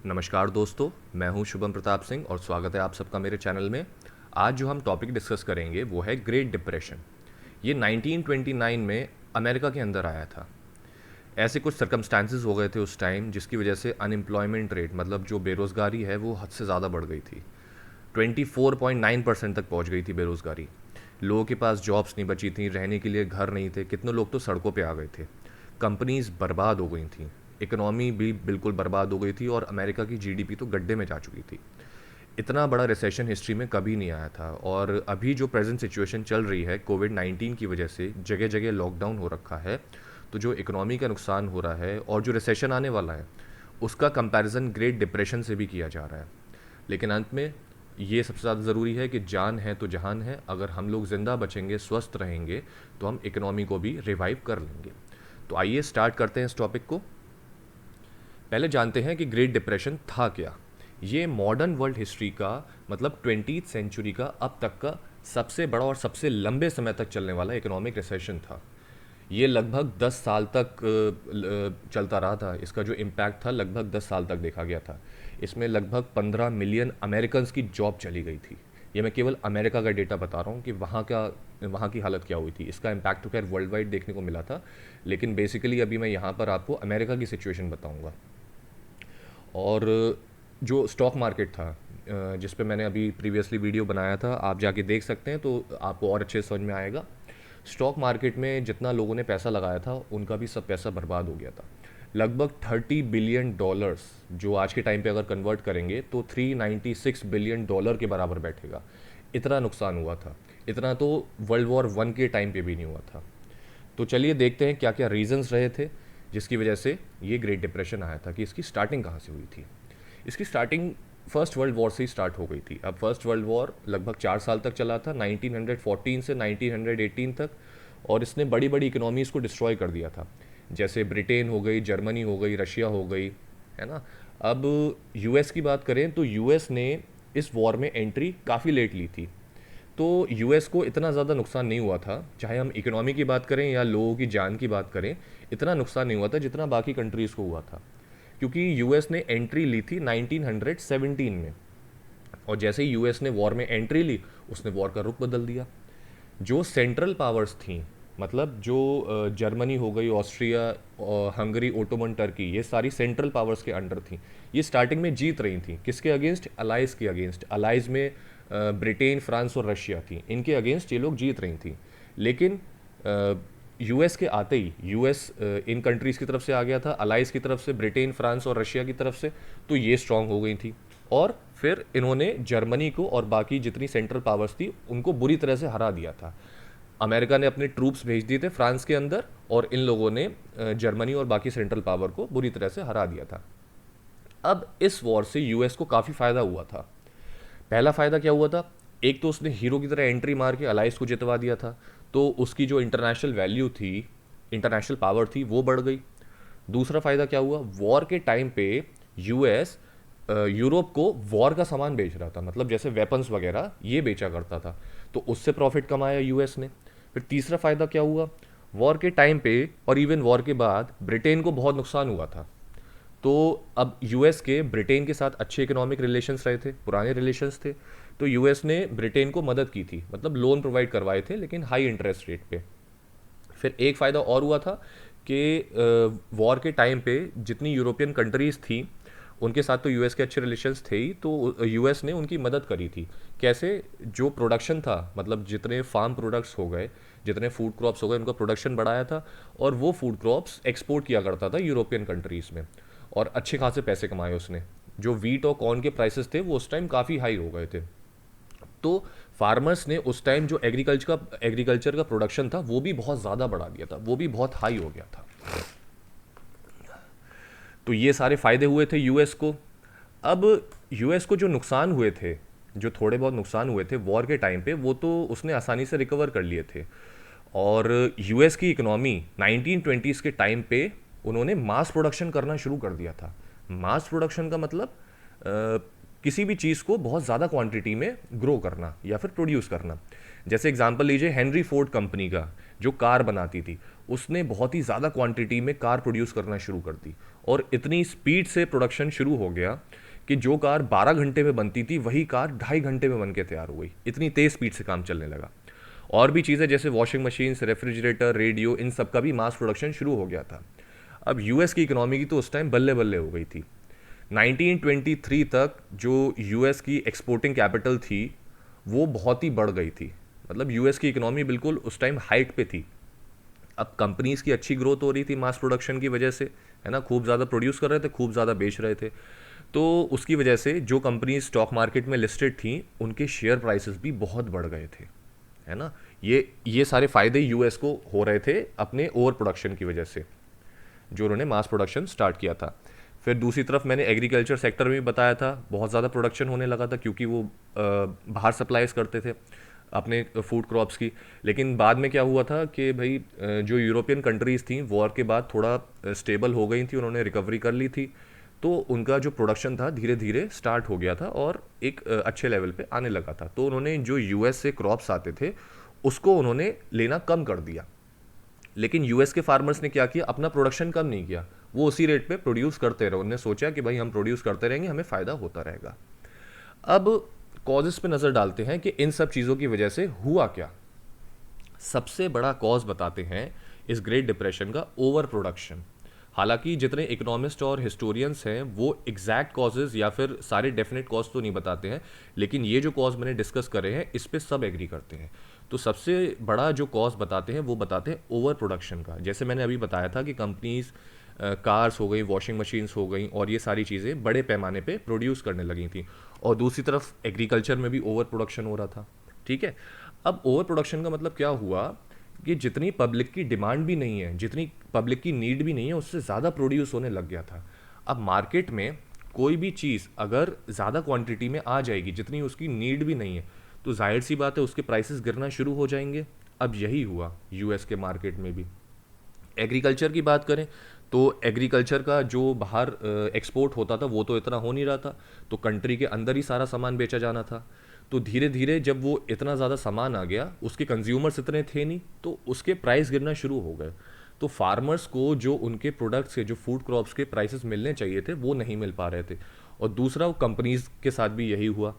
नमस्कार दोस्तों, मैं हूं शुभम प्रताप सिंह और स्वागत है आप सबका मेरे चैनल में। आज जो हम टॉपिक डिस्कस करेंगे वो है ग्रेट डिप्रेशन। ये 1929 में अमेरिका के अंदर आया था। ऐसे कुछ सर्कमस्टांसेस हो गए थे उस टाइम जिसकी वजह से अनएम्प्लॉयमेंट रेट मतलब जो बेरोज़गारी है वो हद से ज़्यादा बढ़ गई थी। 24.9% तक पहुंच गई थी बेरोज़गारी। लोगों के पास जॉब्स नहीं बची थी, रहने के लिए घर नहीं थे, कितने लोग तो सड़कों पे आ गए थे। कंपनीज बर्बाद हो गई थी, इकोनॉमी भी बिल्कुल बर्बाद हो गई थी और अमेरिका की जीडीपी तो गड्ढे में जा चुकी थी। इतना बड़ा रिसेशन हिस्ट्री में कभी नहीं आया था। और अभी जो प्रेजेंट सिचुएशन चल रही है कोविड-19 की वजह से जगह जगह लॉकडाउन हो रखा है, तो जो इकोनॉमी का नुकसान हो रहा है और जो रिसेशन आने वाला है उसका कंपैरिजन ग्रेट डिप्रेशन से भी किया जा रहा है। लेकिन अंत में ये सबसे ज़्यादा ज़रूरी है कि जान है तो जहान है। अगर हम लोग ज़िंदा बचेंगे, स्वस्थ रहेंगे, तो हम इकोनॉमी को भी रिवाइव कर लेंगे। तो आइए स्टार्ट करते हैं इस टॉपिक को। पहले जानते हैं कि ग्रेट डिप्रेशन था क्या। ये मॉडर्न वर्ल्ड हिस्ट्री का मतलब 20th सेंचुरी का अब तक का सबसे बड़ा और सबसे लंबे समय तक चलने वाला इकोनॉमिक रिसेशन था। ये लगभग 10 साल तक चलता रहा था। इसका जो इम्पैक्ट था लगभग 10 साल तक देखा गया था। इसमें लगभग 15 मिलियन अमेरिकन्स की जॉब चली गई थी। ये मैं केवल अमेरिका का डेटा बता रहा हूँ कि वहाँ की हालत क्या हुई थी। इसका इम्पैक्ट तो खैर वर्ल्ड वाइड देखने को मिला था, लेकिन बेसिकली अभी मैं यहाँ पर आपको अमेरिका की सिचुएशन बताऊँगा। और जो स्टॉक मार्केट था जिस पे मैंने अभी प्रीवियसली वीडियो बनाया था, आप जाके देख सकते हैं तो आपको और अच्छे से समझ में आएगा। स्टॉक मार्केट में जितना लोगों ने पैसा लगाया था उनका भी सब पैसा बर्बाद हो गया था। लगभग 30 बिलियन डॉलर्स, जो आज के टाइम पे अगर कन्वर्ट करेंगे तो 396 बिलियन डॉलर के बराबर बैठेगा। इतना नुकसान हुआ था। इतना तो वर्ल्ड वॉर 1 के टाइम पे भी नहीं हुआ था। तो चलिए देखते हैं क्या क्या रीजंस रहे थे जिसकी वजह से ये ग्रेट डिप्रेशन आया था, कि इसकी स्टार्टिंग कहाँ से हुई थी। इसकी स्टार्टिंग फर्स्ट वर्ल्ड वॉर से ही स्टार्ट हो गई थी। अब फर्स्ट वर्ल्ड वॉर लगभग 4 साल तक चला था, 1914 से 1918 तक। और इसने बड़ी बड़ी इकोनॉमीज़ को डिस्ट्रॉय कर दिया था, जैसे ब्रिटेन हो गई, जर्मनी हो गई, रशिया हो गई, है ना। अब यूएस की बात करें तो यूएस ने इस वॉर में एंट्री काफ़ी लेट ली थी। तो यूएस को इतना ज़्यादा नुकसान नहीं हुआ था, चाहे हम इकोनॉमी की बात करें या लोगों की जान की बात करें। इतना नुकसान नहीं हुआ था जितना बाकी कंट्रीज़ को हुआ था, क्योंकि यूएस ने एंट्री ली थी 1917 में। और जैसे ही यूएस ने वॉर में एंट्री ली, उसने वॉर का रुख बदल दिया। जो सेंट्रल पावर्स थी, मतलब जो जर्मनी हो गई, ऑस्ट्रिया, हंगरी, ओटोमन टर्की, ये सारी सेंट्रल पावर्स के अंडर थी। ये स्टार्टिंग में जीत रही थी। किसके अगेंस्ट? अलाइज के अगेंस्ट। अलाइज में ब्रिटेन, फ्रांस और रशिया थी। इनके अगेंस्ट ये लोग जीत रही थी। लेकिन यूएस के आते ही यूएस इन कंट्रीज़ की तरफ से आ गया था, अलाइज की तरफ से, ब्रिटेन, फ्रांस और रशिया की तरफ से। तो ये स्ट्रांग हो गई थी और फिर इन्होंने जर्मनी को और बाकी जितनी सेंट्रल पावर्स थी उनको बुरी तरह से हरा दिया था। अमेरिका ने अपने ट्रूप्स भेज दिए थे फ्रांस के अंदर और इन लोगों ने जर्मनी और बाकी सेंट्रल पावर को बुरी तरह से हरा दिया था। अब इस वॉर से यूएस को काफ़ी फ़ायदा हुआ था। पहला फ़ायदा क्या हुआ था? एक तो उसने हीरो की तरह एंट्री मार के अलाइस को जितवा दिया था, तो उसकी जो इंटरनेशनल वैल्यू थी, इंटरनेशनल पावर थी, वो बढ़ गई। दूसरा फ़ायदा क्या हुआ? वॉर के टाइम पे यूएस यूरोप को वॉर का सामान बेच रहा था, मतलब जैसे वेपन्स वगैरह ये बेचा करता था, तो उससे प्रॉफिट कमाया यूएस ने। फिर तीसरा फ़ायदा क्या हुआ? वॉर के टाइम पे और इवन वॉर के बाद ब्रिटेन को बहुत नुकसान हुआ था। तो अब यूएस के ब्रिटेन के साथ अच्छे इकोनॉमिक रिलेशंस रहे थे, पुराने रिलेशंस थे। तो यूएस ने ब्रिटेन को मदद की थी, मतलब लोन प्रोवाइड करवाए थे, लेकिन हाई इंटरेस्ट रेट पे। फिर एक फ़ायदा और हुआ था कि वॉर के टाइम पे जितनी यूरोपियन कंट्रीज़ थी उनके साथ तो यूएस के अच्छे रिलेशंस थे ही, तो यूएस ने उनकी मदद करी थी। कैसे? जो प्रोडक्शन था, मतलब जितने फार्म प्रोडक्ट्स हो गए, जितने फूड क्रॉप्स हो गए, उनका प्रोडक्शन बढ़ाया था और वो फूड क्रॉप्स एक्सपोर्ट किया करता था यूरोपियन कंट्रीज़ में, और अच्छे खासे पैसे कमाए उसने। जो वीट और कॉर्न के प्राइसेस थे वो उस टाइम काफ़ी हाई हो गए थे। तो फार्मर्स ने उस टाइम जो एग्रीकल्चर का प्रोडक्शन था वो भी बहुत ज़्यादा बढ़ा दिया था, वो भी बहुत हाई हो गया था। तो ये सारे फ़ायदे हुए थे यूएस को। अब यूएस को जो नुकसान हुए थे, जो थोड़े बहुत नुकसान हुए थे वॉर के टाइम पे, वो तो उसने आसानी से रिकवर कर लिए थे। और यूएस की इकोनॉमी 1920s के टाइम पे उन्होंने मास प्रोडक्शन करना शुरू कर दिया था। मास प्रोडक्शन का मतलब किसी भी चीज़ को बहुत ज़्यादा क्वांटिटी में ग्रो करना या फिर प्रोड्यूस करना। जैसे एग्जांपल लीजिए हेनरी फोर्ड कंपनी का, जो कार बनाती थी, उसने बहुत ही ज़्यादा क्वांटिटी में कार प्रोड्यूस करना शुरू कर दी और इतनी स्पीड से प्रोडक्शन शुरू हो गया कि जो कार 12 घंटे में बनती थी वही कार 2.5 घंटे में बन के तैयार हो गई। इतनी तेज़ स्पीड से काम चलने लगा। और भी चीज़ें जैसे वॉशिंग मशीन्स, रेफ्रिजरेटर, रेडियो, इन सब का भी मास प्रोडक्शन शुरू हो गया था। अब यूएस की इकोनॉमी की तो उस टाइम बल्ले बल्ले हो गई थी। 1923 तक जो यूएस की एक्सपोर्टिंग कैपिटल थी वो बहुत ही बढ़ गई थी। मतलब यूएस की इकोनॉमी बिल्कुल उस टाइम हाइट पे थी। अब कंपनीज की अच्छी ग्रोथ हो रही थी मास प्रोडक्शन की वजह से, है ना, खूब ज़्यादा प्रोड्यूस कर रहे थे, खूब ज़्यादा बेच रहे थे। तो उसकी वजह से जो कंपनीज स्टॉक मार्केट में लिस्टेड थी उनके शेयर प्राइसेस भी बहुत बढ़ गए थे, है ना। ये सारे फायदे यूएस को हो रहे थे अपने ओवर प्रोडक्शन की वजह से, जो उन्होंने मास प्रोडक्शन स्टार्ट किया था। फिर दूसरी तरफ मैंने एग्रीकल्चर सेक्टर में भी बताया था, बहुत ज़्यादा प्रोडक्शन होने लगा था क्योंकि वो बाहर सप्लाईज करते थे अपने फूड क्रॉप्स की। लेकिन बाद में क्या हुआ था कि भाई जो यूरोपियन कंट्रीज़ थी वॉर के बाद थोड़ा स्टेबल हो गई थी, उन्होंने रिकवरी कर ली थी, तो उनका जो प्रोडक्शन था धीरे धीरे स्टार्ट हो गया था और एक अच्छे लेवल पे आने लगा था। तो उन्होंने जो यूएस से क्रॉप्स आते थे उसको उन्होंने लेना कम कर दिया। लेकिन यूएस के फार्मर्स ने क्या किया, अपना प्रोडक्शन कम नहीं किया, वो उसी रेट पे प्रोड्यूस करते रहे। उन्होंने सोचा कि भाई हम प्रोड्यूस करते रहेंगे, हमें फ़ायदा होता रहेगा। अब कॉजेस पे नज़र डालते हैं कि इन सब चीज़ों की वजह से हुआ क्या। सबसे बड़ा कॉज बताते हैं इस ग्रेट डिप्रेशन का ओवर प्रोडक्शन। हालांकि जितने इकोनॉमिस्ट और हिस्टोरियंस हैं वो एग्जैक्ट कॉजेज या फिर सारे डेफिनेट कॉज तो नहीं बताते हैं, लेकिन ये जो कॉज मैंने डिस्कस करे हैं इस पे सब एग्री करते हैं। तो सबसे बड़ा जो कॉज बताते हैं वो बताते हैं ओवर प्रोडक्शन का। जैसे मैंने अभी बताया था कि कंपनीज कार्स हो गई, वॉशिंग मशीन्स हो गई और ये सारी चीज़ें बड़े पैमाने पे प्रोड्यूस करने लगी थी। और दूसरी तरफ एग्रीकल्चर में भी ओवर प्रोडक्शन हो रहा था। ठीक है, अब ओवर प्रोडक्शन का मतलब क्या हुआ कि जितनी पब्लिक की डिमांड भी नहीं है, जितनी पब्लिक की नीड भी नहीं है, उससे ज़्यादा प्रोड्यूस होने लग गया था। अब मार्केट में कोई भी चीज़ अगर ज़्यादा क्वांटिटी में आ जाएगी जितनी उसकी नीड भी नहीं है, तो जाहिर सी बात है उसके प्राइसेस गिरना शुरू हो जाएंगे। अब यही हुआ यूएस के मार्केट में भी। एग्रीकल्चर की बात करें तो एग्रीकल्चर का जो बाहर एक्सपोर्ट होता था वो तो इतना हो नहीं रहा था, तो कंट्री के अंदर ही सारा सामान बेचा जाना था। तो धीरे धीरे जब वो इतना ज़्यादा सामान आ गया, उसके कंज्यूमर्स इतने थे नहीं, तो उसके प्राइस गिरना शुरू हो गए। तो फार्मर्स को जो उनके प्रोडक्ट्स के, जो फूड क्रॉप्स के प्राइसेस मिलने चाहिए थे वो नहीं मिल पा रहे थे। और दूसरा वो कंपनीज़ के साथ भी यही हुआ,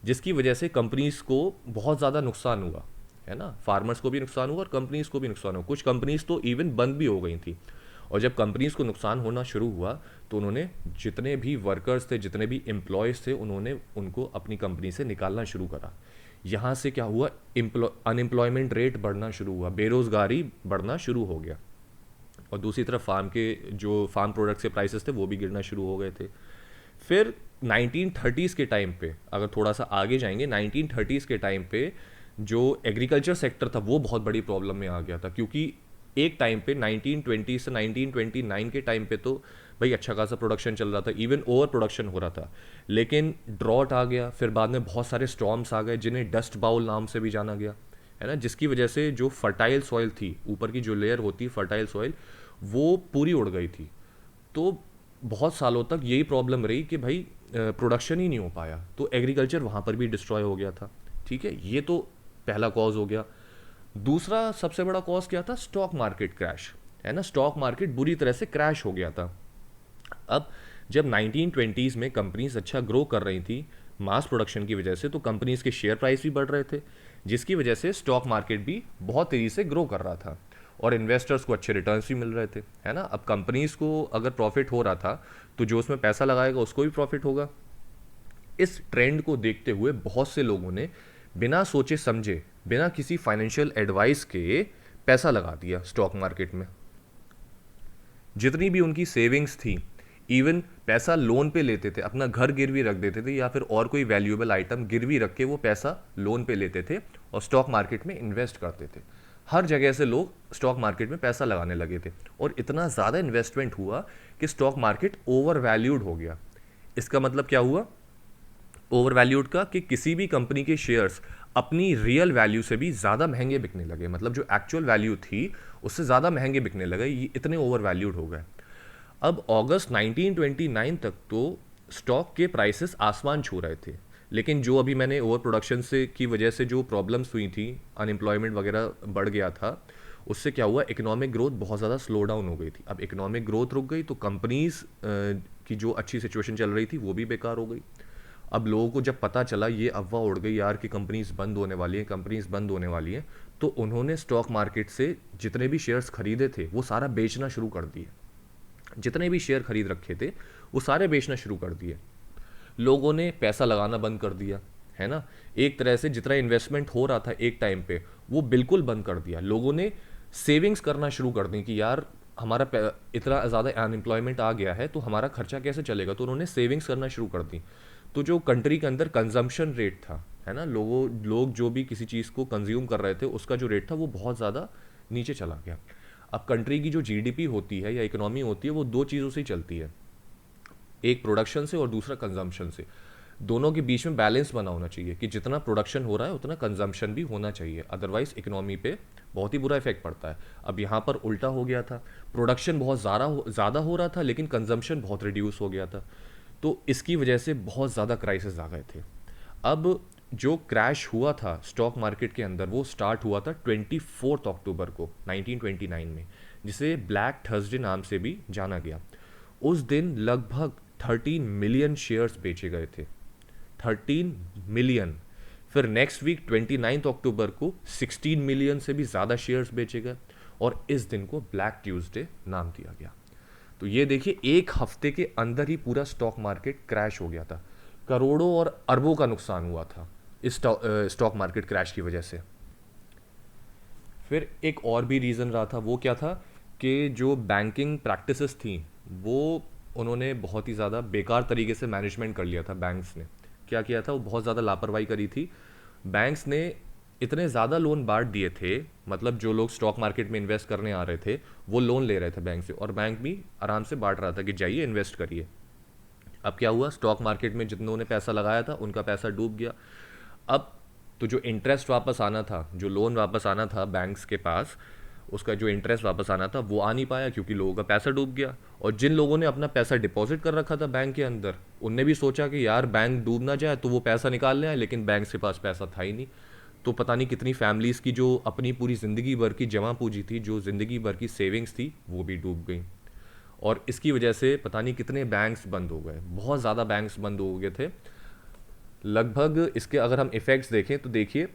जिसकी वजह से कंपनीज़ को बहुत ज़्यादा नुकसान हुआ, है ना। फार्मर्स को भी नुकसान हुआ और कंपनीज़ को भी नुकसान हुआ। कुछ कंपनीज़ तो इवन बंद भी हो गई थी। और जब कंपनीज़ को नुकसान होना शुरू हुआ तो उन्होंने जितने भी वर्कर्स थे, जितने भी एम्प्लॉयज़ थे, उन्होंने उनको अपनी कंपनी से निकालना शुरू करा। यहाँ से क्या हुआ, अनएम्प्लॉयमेंट रेट बढ़ना शुरू हुआ, बेरोज़गारी बढ़ना शुरू हो गया। और दूसरी तरफ फार्म के जो फार्म प्रोडक्ट्स के प्राइसेस थे वो भी गिरना शुरू हो गए थे। फिर 1930s के टाइम पे, अगर थोड़ा सा आगे जाएंगे, 1930s के टाइम पे जो एग्रीकल्चर सेक्टर था वो बहुत बड़ी प्रॉब्लम में आ गया था। क्योंकि एक टाइम पे 1920 से 1929 के टाइम पे तो भाई अच्छा खासा प्रोडक्शन चल रहा था, इवन ओवर प्रोडक्शन हो रहा था। लेकिन ड्रॉट आ गया, फिर बाद में बहुत सारे स्टॉर्म्स आ गए जिन्हें डस्ट बाउल नाम से भी जाना गया, है ना, जिसकी वजह से जो फर्टाइल सॉइल थी, ऊपर की जो लेयर होती है फर्टाइल सॉइल, वो पूरी उड़ गई थी। तो बहुत सालों तक यही प्रॉब्लम रही कि भाई प्रोडक्शन ही नहीं हो पाया, तो एग्रीकल्चर वहाँ पर भी डिस्ट्रॉय हो गया था। ठीक है, ये तो पहला कॉज हो गया। दूसरा सबसे बड़ा कॉज क्या था, स्टॉक मार्केट क्रैश, है ना। स्टॉक मार्केट बुरी तरह से क्रैश हो गया था। अब जब 1920s में कंपनीज अच्छा ग्रो कर रही थी मास प्रोडक्शन की वजह से, तो कंपनीज के शेयर प्राइस भी बढ़ रहे थे, जिसकी वजह से स्टॉक मार्केट भी बहुत तेज़ी से ग्रो कर रहा था और इन्वेस्टर्स को अच्छे रिटर्न्स भी मिल रहे थे, है ना। अब कंपनीज को अगर प्रॉफिट हो रहा था तो जो उसमें पैसा लगाएगा उसको भी प्रॉफिट होगा। इस ट्रेंड को देखते हुए बहुत से लोगों ने बिना सोचे समझे, बिना किसी फाइनेंशियल एडवाइस के पैसा लगा दिया स्टॉक मार्केट में। जितनी भी उनकी सेविंग्स थी, इवन पैसा लोन पे लेते थे, अपना घर गिरवी रख देते थे या फिर और कोई वैल्यूएबल आइटम गिरवी रख के वो पैसा लोन पे लेते थे और स्टॉक मार्केट में इन्वेस्ट करते थे। हर जगह से लोग स्टॉक मार्केट में पैसा लगाने लगे थे और इतना ज़्यादा इन्वेस्टमेंट हुआ कि स्टॉक मार्केट ओवर वैल्यूड हो गया। इसका मतलब क्या हुआ ओवर वैल्यूड का, कि किसी भी कंपनी के शेयर्स अपनी रियल वैल्यू से भी ज़्यादा महंगे बिकने लगे, मतलब जो एक्चुअल वैल्यू थी उससे ज़्यादा महंगे बिकने लगे, ये इतने ओवर वैल्यूड हो गए। अब अगस्त 1929 तक तो स्टॉक के प्राइसेस आसमान छू रहे थे, लेकिन जो अभी मैंने ओवर प्रोडक्शन से की वजह से जो प्रॉब्लम्स हुई थी, अनएम्प्लॉयमेंट वगैरह बढ़ गया था, उससे क्या हुआ, इकोनॉमिक ग्रोथ बहुत ज़्यादा स्लो डाउन हो गई थी। अब इकोनॉमिक ग्रोथ रुक गई तो कंपनीज कि जो अच्छी सिचुएशन चल रही थी वो भी बेकार हो गई। अब लोगों को जब पता चला, ये अफवाह उड़ गई यार कि कंपनीज बंद होने वाली हैं, कंपनीज बंद होने वाली हैं, तो उन्होंने स्टॉक मार्केट से जितने भी शेयर्स खरीदे थे वो सारा बेचना शुरू कर दिए। जितने भी शेयर खरीद रखे थे वो सारे बेचना शुरू कर दिए। लोगों ने पैसा लगाना बंद कर दिया, है ना। एक तरह से जितना इन्वेस्टमेंट हो रहा था एक टाइम पे वो बिल्कुल बंद कर दिया। लोगों ने सेविंग्स करना शुरू कर दी कि यार हमारा इतना ज़्यादा अनएम्प्लॉयमेंट आ गया है तो हमारा खर्चा कैसे चलेगा, तो उन्होंने सेविंग्स करना शुरू कर दी। तो जो कंट्री के अंदर कंजम्पशन रेट था, है ना, लोग जो भी किसी चीज़ को कंज्यूम कर रहे थे उसका जो रेट था वो बहुत ज़्यादा नीचे चला गया। अब कंट्री की जो जीडीपी होती है या इकोनॉमी होती है वो दो चीज़ों से ही चलती है, एक प्रोडक्शन से और दूसरा कंजम्पशन से। दोनों के बीच में बैलेंस बना होना चाहिए कि जितना प्रोडक्शन हो रहा है उतना कंजम्पशन भी होना चाहिए, अदरवाइज इकोनॉमी पे बहुत ही बुरा इफेक्ट पड़ता है। अब यहाँ पर उल्टा हो गया था, प्रोडक्शन बहुत ज़्यादा हो रहा था लेकिन कंजम्पशन बहुत रिड्यूस हो गया था, तो इसकी वजह से बहुत ज़्यादा क्राइसिस आ गए थे। अब जो क्रैश हुआ था स्टॉक मार्केट के अंदर वो स्टार्ट हुआ था 24 अक्टूबर को 1929 में, जिसे ब्लैक थर्सडे नाम से भी जाना गया। उस दिन लगभग 13 मिलियन शेयर्स बेचे गए थे, 13 मिलियन। फिर नेक्स्ट वीक 29 अक्टूबर को 16 मिलियन से भी ज़्यादा शेयर्स बेचे गए और इस दिन को ब्लैक ट्यूसडे नाम दिया गया। तो ये देखिए एक हफ्ते के अंदर ही पूरा स्टॉक मार्केट क्रैश हो गया था, करोड़ों और अरबों का नुकसान हुआ था इस स्टॉक मार्केट क्रैश की वजह से। फिर एक और भी रीज़न रहा था, वो क्या था कि जो बैंकिंग प्रैक्टिसेस थी वो उन्होंने बहुत ही ज़्यादा बेकार तरीके से मैनेजमेंट कर लिया था। बैंक्स ने क्या किया था, वो बहुत ज़्यादा लापरवाही करी थी। बैंक्स ने इतने ज़्यादा लोन बांट दिए थे, मतलब जो लोग स्टॉक मार्केट में इन्वेस्ट करने आ रहे थे वो लोन ले रहे थे बैंक से, और बैंक भी आराम से बांट रहा था कि जाइए इन्वेस्ट करिए। अब क्या हुआ, स्टॉक मार्केट में जितनों ने पैसा लगाया था उनका पैसा डूब गया। अब तो जो इंटरेस्ट वापस आना था, जो लोन वापस आना था बैंक्स के पास, उसका जो इंटरेस्ट वापस आना था वो आ नहीं पाया क्योंकि लोगों का पैसा डूब गया। और जिन लोगों ने अपना पैसा डिपॉजिट कर रखा था बैंक के अंदर, उनने भी सोचा कि यार बैंक डूब ना जाए तो वो पैसा निकाल ले आए, लेकिन बैंक के पास पैसा था ही नहीं। तो पता नहीं कितनी फैमिलीज़ की जो अपनी पूरी ज़िंदगी भर की जमा पूंजी थी, जो ज़िंदगी भर की सेविंग्स थी, वो भी डूब गई। और इसकी वजह से पता नहीं कितने बैंक्स बंद हो गए, बहुत ज़्यादा बैंक्स बंद हो गए थे। लगभग इसके अगर हम इफ़ेक्ट्स देखें तो देखिए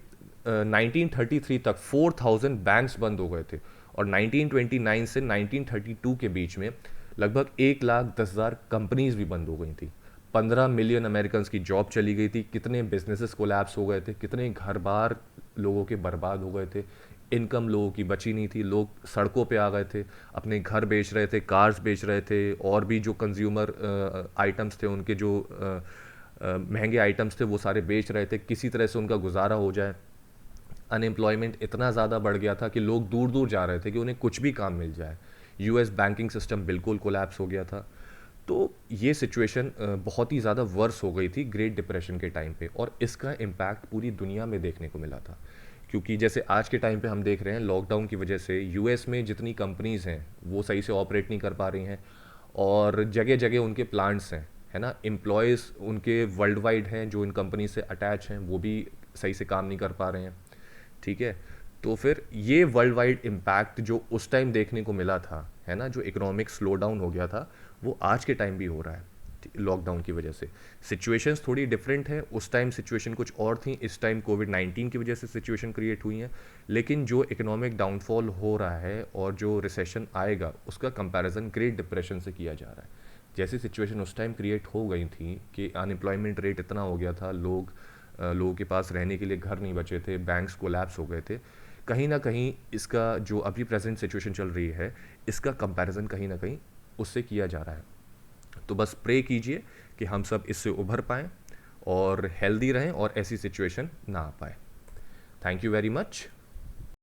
1933 तक 4000 बैंक्स बंद हो गए थे, और 1929 से 1932 के बीच में लगभग 1,10,000 कंपनीज भी बंद हो गई थी। 15 मिलियन अमेरिकन की जॉब चली गई थी, कितने बिजनेसेस कोलैप्स हो गए थे, कितने घर बार लोगों के बर्बाद हो गए थे, इनकम लोगों की बची नहीं थी, लोग सड़कों पे आ गए थे, अपने घर बेच रहे थे, कार्स बेच रहे थे, और भी जो कंज्यूमर आइटम्स थे उनके जो महंगे आइटम्स थे वो सारे बेच रहे थे, किसी तरह से उनका गुजारा हो जाए। अनएम्प्लॉयमेंट इतना ज़्यादा बढ़ गया था कि लोग दूर दूर जा रहे थे कि उन्हें कुछ भी काम मिल जाए। यूएस बैंकिंग सिस्टम बिल्कुल कोलैप्स हो गया था। तो ये सिचुएशन बहुत ही ज़्यादा वर्स हो गई थी ग्रेट डिप्रेशन के टाइम पे, और इसका इम्पैक्ट पूरी दुनिया में देखने को मिला था। क्योंकि जैसे आज के टाइम पे हम देख रहे हैं लॉकडाउन की वजह से यूएस में जितनी कंपनीज़ हैं वो सही से ऑपरेट नहीं कर पा रही हैं, और जगह जगह उनके प्लांट्स हैं, है ना, एम्प्लॉयज़ उनके वर्ल्ड वाइड हैं जो इन कंपनी से अटैच हैं, वो भी सही से काम नहीं कर पा रहे हैं। ठीक है, तो फिर ये वर्ल्ड वाइड इम्पैक्ट जो उस टाइम देखने को मिला था, है ना, जो इकोनॉमिक स्लो डाउन हो गया था, वो आज के टाइम भी हो रहा है लॉकडाउन की वजह से। सिचुएशंस थोड़ी डिफरेंट है, उस टाइम सिचुएशन कुछ और थी, इस टाइम कोविड-19 की वजह से सिचुएशन क्रिएट हुई है, लेकिन जो इकोनॉमिक डाउनफॉल हो रहा है और जो रिसेशन आएगा उसका कंपैरिजन ग्रेट डिप्रेशन से किया जा रहा है। जैसी सिचुएशन उस टाइम क्रिएट हो गई थी कि अनएम्प्लॉयमेंट रेट इतना हो गया था, लोगों के पास रहने के लिए घर नहीं बचे थे, बैंक्स कोलैप्स हो गए थे, कहीं ना कहीं इसका जो अभी प्रेजेंट सिचुएशन चल रही है इसका कंपैरिजन कहीं ना कहीं उससे किया जा रहा है। तो बस प्रे कीजिए कि हम सब इससे उभर पाएँ और हेल्दी रहें और ऐसी सिचुएशन ना आ पाए। Thank you very much.